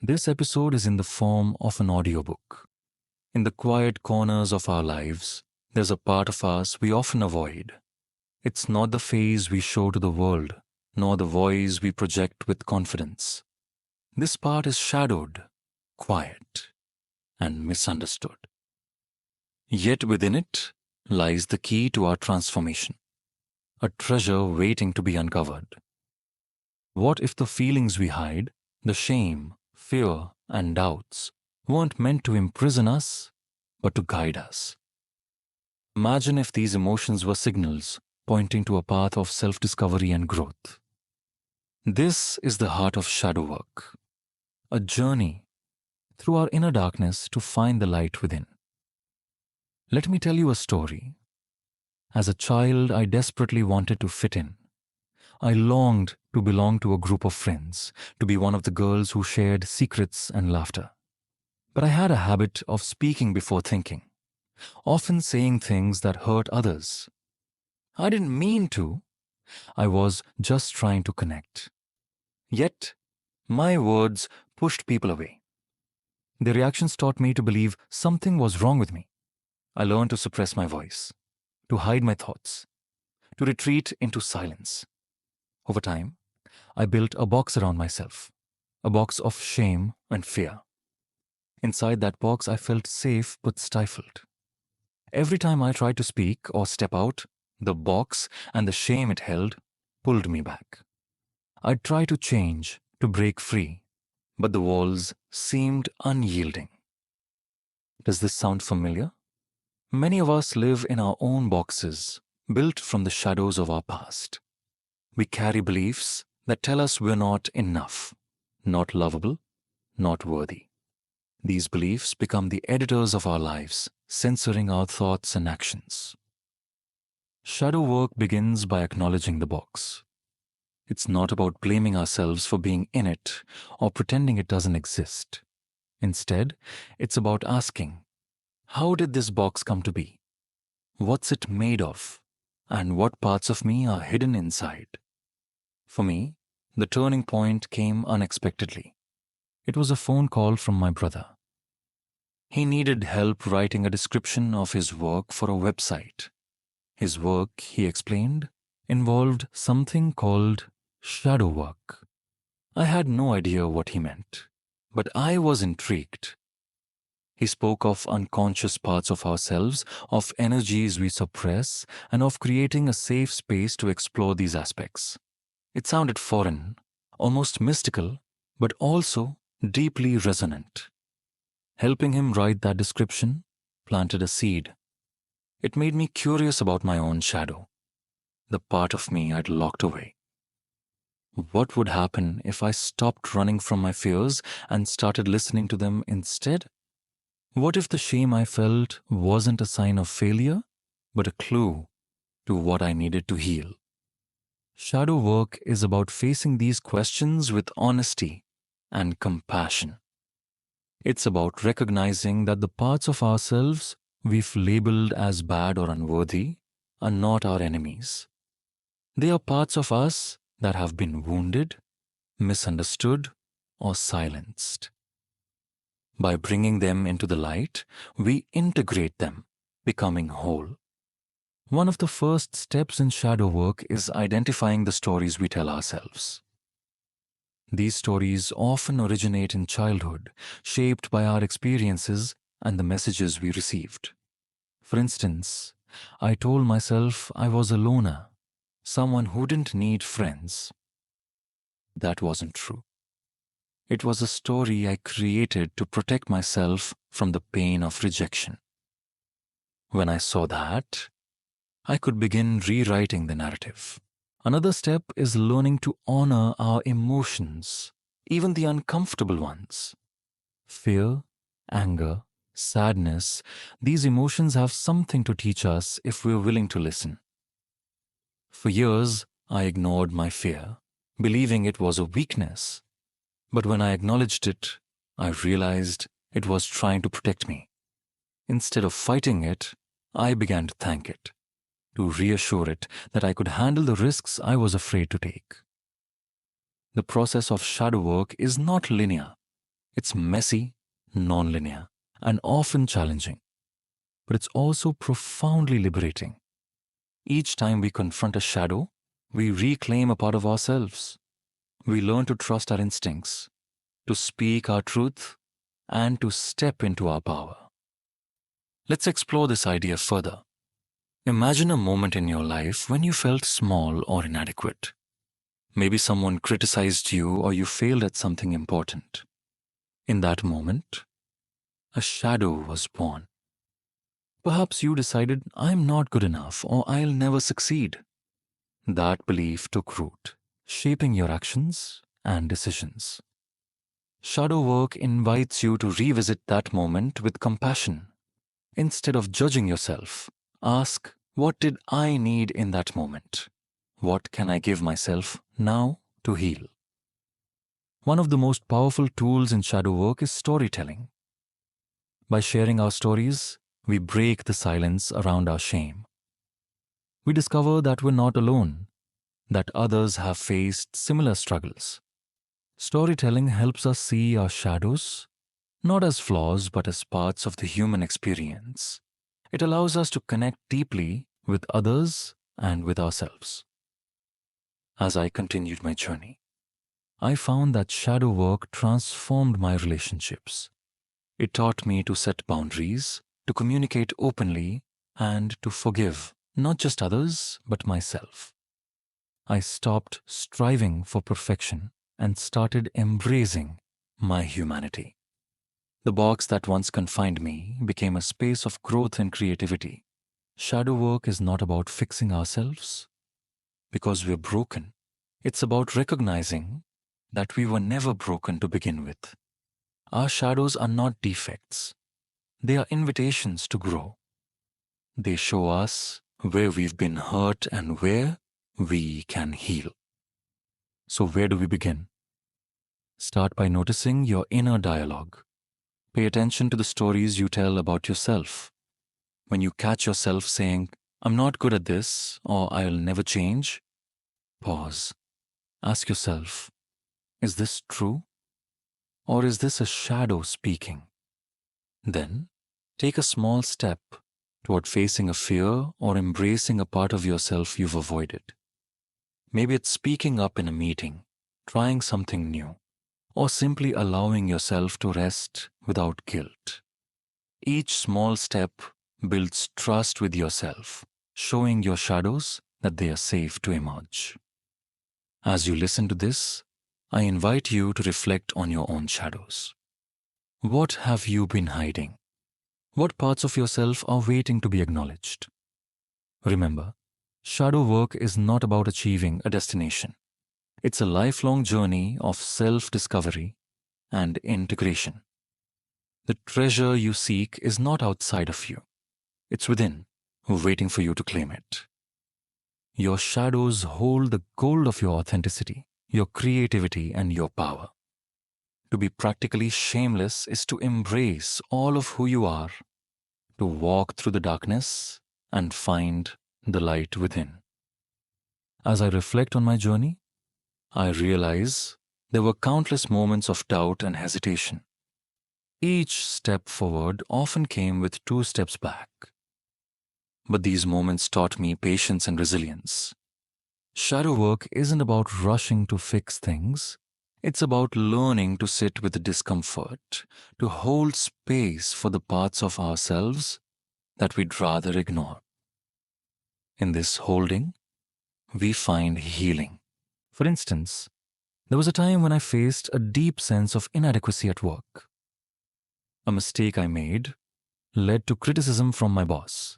This episode is in the form of an audiobook. In the quiet corners of our lives, there's a part of us we often avoid. It's not the face we show to the world, nor the voice we project with confidence. This part is shadowed, quiet, and misunderstood. Yet within it lies the key to our transformation, a treasure waiting to be uncovered. What if the feelings we hide, the shame, fear, and doubts, weren't meant to imprison us, but to guide us? Imagine if these emotions were signals pointing to a path of self-discovery and growth. This is the heart of shadow work, a journey through our inner darkness to find the light within. Let me tell you a story. As a child, I desperately wanted to fit in. I longed to belong to a group of friends, to be one of the girls who shared secrets and laughter. But I had a habit of speaking before thinking, often saying things that hurt others. I didn't mean to. I was just trying to connect. Yet, my words pushed people away. Their reactions taught me to believe something was wrong with me. I learned to suppress my voice, to hide my thoughts, to retreat into silence. Over time, I built a box around myself, a box of shame and fear. Inside that box, I felt safe but stifled. Every time I tried to speak or step out, the box and the shame it held pulled me back. I'd try to change, to break free, but the walls seemed unyielding. Does this sound familiar? Many of us live in our own boxes, built from the shadows of our past. We carry beliefs that tell us we're not enough, not lovable, not worthy. These beliefs become the editors of our lives, censoring our thoughts and actions. Shadow work begins by acknowledging the box. It's not about blaming ourselves for being in it or pretending it doesn't exist. Instead, it's about asking, how did this box come to be? What's it made of? And what parts of me are hidden inside? For me, the turning point came unexpectedly. It was a phone call from my brother. He needed help writing a description of his work for a website. His work, he explained, involved something called shadow work. I had no idea what he meant, but I was intrigued. He spoke of unconscious parts of ourselves, of energies we suppress, and of creating a safe space to explore these aspects. It sounded foreign, almost mystical, but also deeply resonant. Helping him write that description planted a seed. It made me curious about my own shadow, the part of me I'd locked away. What would happen if I stopped running from my fears and started listening to them instead? What if the shame I felt wasn't a sign of failure, but a clue to what I needed to heal? Shadow work is about facing these questions with honesty and compassion. It's about recognizing that the parts of ourselves we've labeled as bad or unworthy are not our enemies. They are parts of us that have been wounded, misunderstood, or silenced. By bringing them into the light, we integrate them, becoming whole. One of the first steps in shadow work is identifying the stories we tell ourselves. These stories often originate in childhood, shaped by our experiences and the messages we received. For instance, I told myself I was a loner, someone who didn't need friends. That wasn't true. It was a story I created to protect myself from the pain of rejection. When I saw that, I could begin rewriting the narrative. Another step is learning to honor our emotions, even the uncomfortable ones. Fear, anger, sadness, these emotions have something to teach us if we're willing to listen. For years, I ignored my fear, believing it was a weakness. But when I acknowledged it, I realized it was trying to protect me. Instead of fighting it, I began to thank it, to reassure it that I could handle the risks I was afraid to take. The process of shadow work is not linear. It's messy, non-linear, and often challenging, but it's also profoundly liberating. Each time we confront a shadow, we reclaim a part of ourselves. We learn to trust our instincts, to speak our truth, and to step into our power. Let's explore this idea further. Imagine a moment in your life when you felt small or inadequate. Maybe someone criticized you or you failed at something important. In that moment, a shadow was born. Perhaps you decided, I'm not good enough or I'll never succeed. That belief took root, shaping your actions and decisions. Shadow work invites you to revisit that moment with compassion. Instead of judging yourself, ask, what did I need in that moment? What can I give myself now to heal? One of the most powerful tools in shadow work is storytelling. By sharing our stories, we break the silence around our shame. We discover that we're not alone, that others have faced similar struggles. Storytelling helps us see our shadows not as flaws but as parts of the human experience. It allows us to connect deeply with others and with ourselves. As I continued my journey, I found that shadow work transformed my relationships. It taught me to set boundaries, to communicate openly, and to forgive not just others but myself. I stopped striving for perfection and started embracing my humanity. The box that once confined me became a space of growth and creativity. Shadow work is not about fixing ourselves because we're broken. It's about recognizing that we were never broken to begin with. Our shadows are not defects. They are invitations to grow. They show us where we've been hurt and where we can heal. So where do we begin? Start by noticing your inner dialogue. Pay attention to the stories you tell about yourself. When you catch yourself saying, I'm not good at this, or I'll never change, pause. Ask yourself, is this true? Or is this a shadow speaking? Then, take a small step toward facing a fear or embracing a part of yourself you've avoided. Maybe it's speaking up in a meeting, trying something new, or simply allowing yourself to rest without guilt. Each small step builds trust with yourself, showing your shadows that they are safe to emerge. As you listen to this, I invite you to reflect on your own shadows. What have you been hiding? What parts of yourself are waiting to be acknowledged? Remember, shadow work is not about achieving a destination. It's a lifelong journey of self-discovery and integration. The treasure you seek is not outside of you. It's within, waiting for you to claim it. Your shadows hold the gold of your authenticity, your creativity, and your power. To be practically shameless is to embrace all of who you are, to walk through the darkness and find the light within. As I reflect on my journey, I realize there were countless moments of doubt and hesitation. Each step forward often came with 2 steps back. But these moments taught me patience and resilience. Shadow work isn't about rushing to fix things. It's about learning to sit with the discomfort, to hold space for the parts of ourselves that we'd rather ignore. In this holding, we find healing. For instance, there was a time when I faced a deep sense of inadequacy at work. A mistake I made led to criticism from my boss,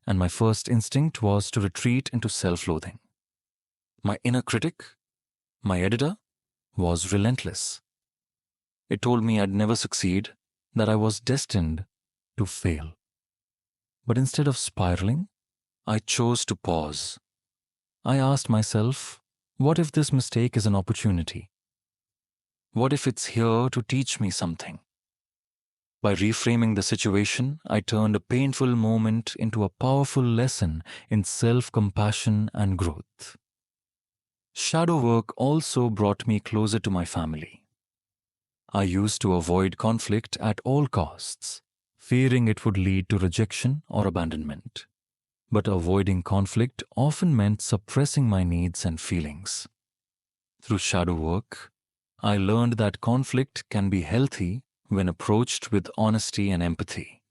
and my first instinct was to retreat into self-loathing. My inner critic, my editor, was relentless. It told me I'd never succeed, that I was destined to fail. But instead of spiraling, I chose to pause. I asked myself, what if this mistake is an opportunity? What if it's here to teach me something? By reframing the situation, I turned a painful moment into a powerful lesson in self-compassion and growth. Shadow work also brought me closer to my family. I used to avoid conflict at all costs, fearing it would lead to rejection or abandonment. But avoiding conflict often meant suppressing my needs and feelings. Through shadow work, I learned that conflict can be healthy when approached with honesty and empathy.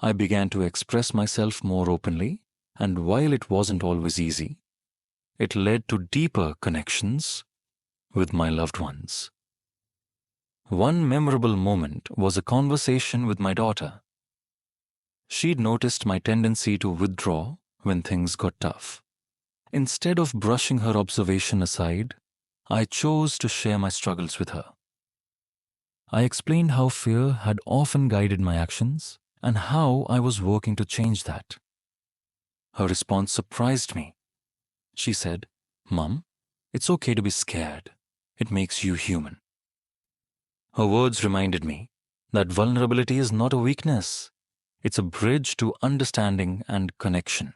I began to express myself more openly, and while it wasn't always easy, it led to deeper connections with my loved ones. One memorable moment was a conversation with my daughter. She'd noticed my tendency to withdraw when things got tough. Instead of brushing her observation aside, I chose to share my struggles with her. I explained how fear had often guided my actions and how I was working to change that. Her response surprised me. She said, "Mom, it's okay to be scared. It makes you human." Her words reminded me that vulnerability is not a weakness. It's a bridge to understanding and connection.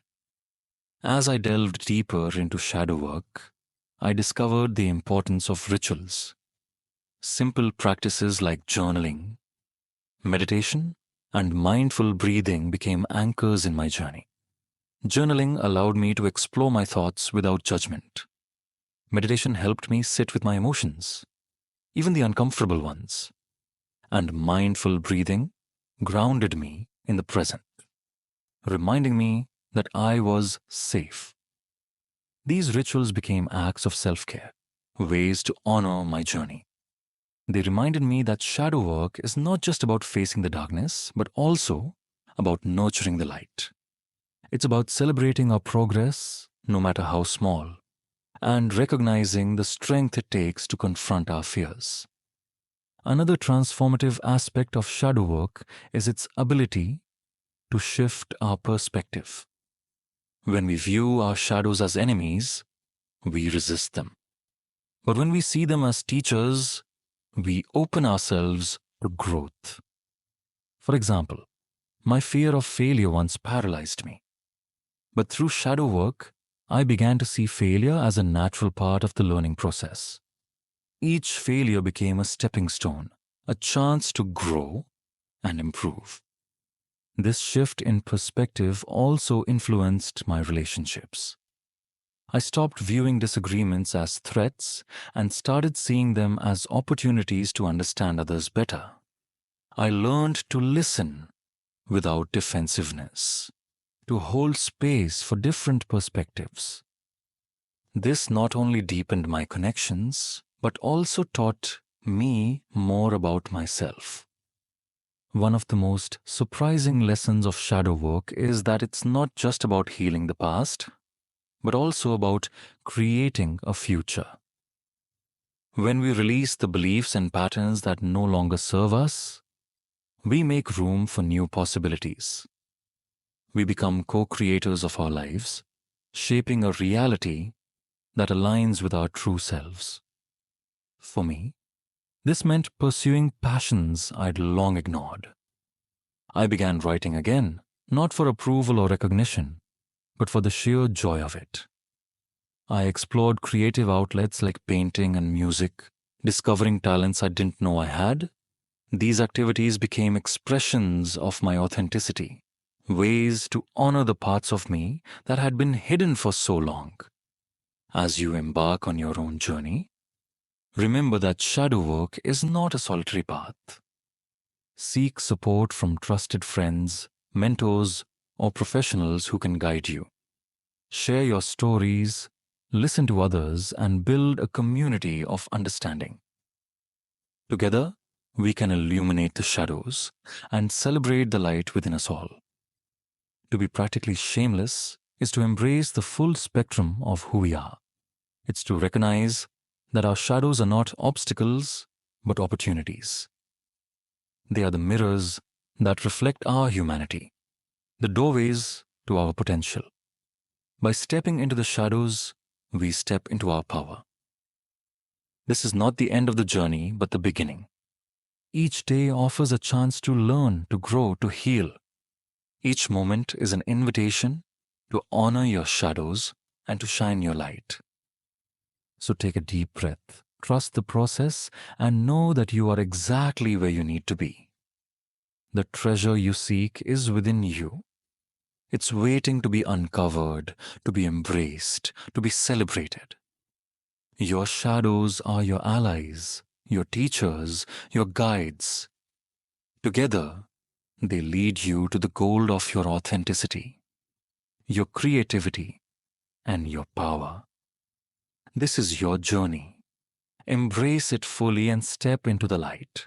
As I delved deeper into shadow work, I discovered the importance of rituals. Simple practices like journaling, meditation, and mindful breathing became anchors in my journey. Journaling allowed me to explore my thoughts without judgment. Meditation helped me sit with my emotions, even the uncomfortable ones. And mindful breathing grounded me in the present, reminding me that I was safe. These rituals became acts of self-care, ways to honor my journey. They reminded me that shadow work is not just about facing the darkness, but also about nurturing the light. It's about celebrating our progress, no matter how small, and recognizing the strength it takes to confront our fears. Another transformative aspect of shadow work is its ability to shift our perspective. When we view our shadows as enemies, we resist them. But when we see them as teachers, we open ourselves to growth. For example, my fear of failure once paralyzed me. But through shadow work, I began to see failure as a natural part of the learning process. Each failure became a stepping stone, a chance to grow and improve. This shift in perspective also influenced my relationships. I stopped viewing disagreements as threats and started seeing them as opportunities to understand others better. I learned to listen without defensiveness, to hold space for different perspectives. This not only deepened my connections, but also taught me more about myself. One of the most surprising lessons of shadow work is that it's not just about healing the past, but also about creating a future. When we release the beliefs and patterns that no longer serve us, we make room for new possibilities. We become co-creators of our lives, shaping a reality that aligns with our true selves. For me, this meant pursuing passions I'd long ignored. I began writing again, not for approval or recognition, but for the sheer joy of it. I explored creative outlets like painting and music, discovering talents I didn't know I had. These activities became expressions of my authenticity, ways to honor the parts of me that had been hidden for so long. As you embark on your own journey, remember that shadow work is not a solitary path. Seek support from trusted friends, mentors, or professionals who can guide you. Share your stories, listen to others, and build a community of understanding. Together, we can illuminate the shadows and celebrate the light within us all. To be practically shameless is to embrace the full spectrum of who we are. It's to recognize that our shadows are not obstacles, but opportunities. They are the mirrors that reflect our humanity, the doorways to our potential. By stepping into the shadows, we step into our power. This is not the end of the journey, but the beginning. Each day offers a chance to learn, to grow, to heal. Each moment is an invitation to honor your shadows and to shine your light. So take a deep breath. Trust the process and know that you are exactly where you need to be. The treasure you seek is within you. It's waiting to be uncovered, to be embraced, to be celebrated. Your shadows are your allies, your teachers, your guides. Together, they lead you to the gold of your authenticity, your creativity, and your power. This is your journey. Embrace it fully and step into the light.